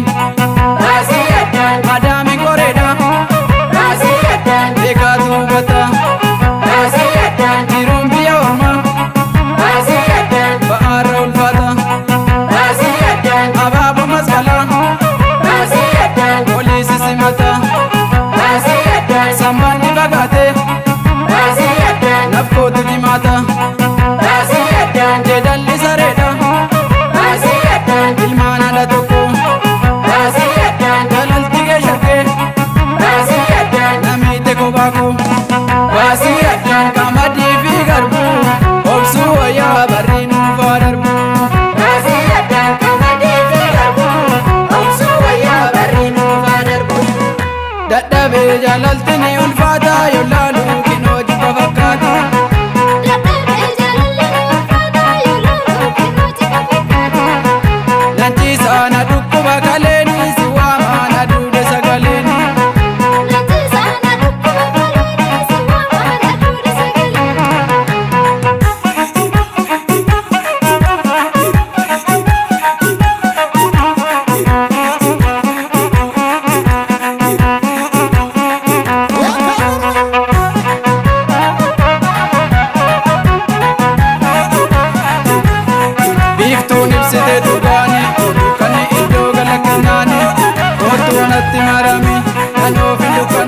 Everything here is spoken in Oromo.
marami Madami koreda Dekatu bata Dirumbi orma Baara ulfata Ababu maskala Polisi simata Sambandi bagate Nafkotu dimata Jedalli sareda Ilmana la tokko Dalalti ke shakke Namite ko baako Kamadi fi garbu Obsu waya barri nuufa darbu Dadhabe jaalaltini ulfaata yollaalu kinoo jibba fakkaata Lanchiisa na dhukkuba kaleeni si waama na duude sagaleeni Biiftuun ibsite dhugaani Dukkani iddoo gala kennaani Kootu natti marami Kan ofi dukkana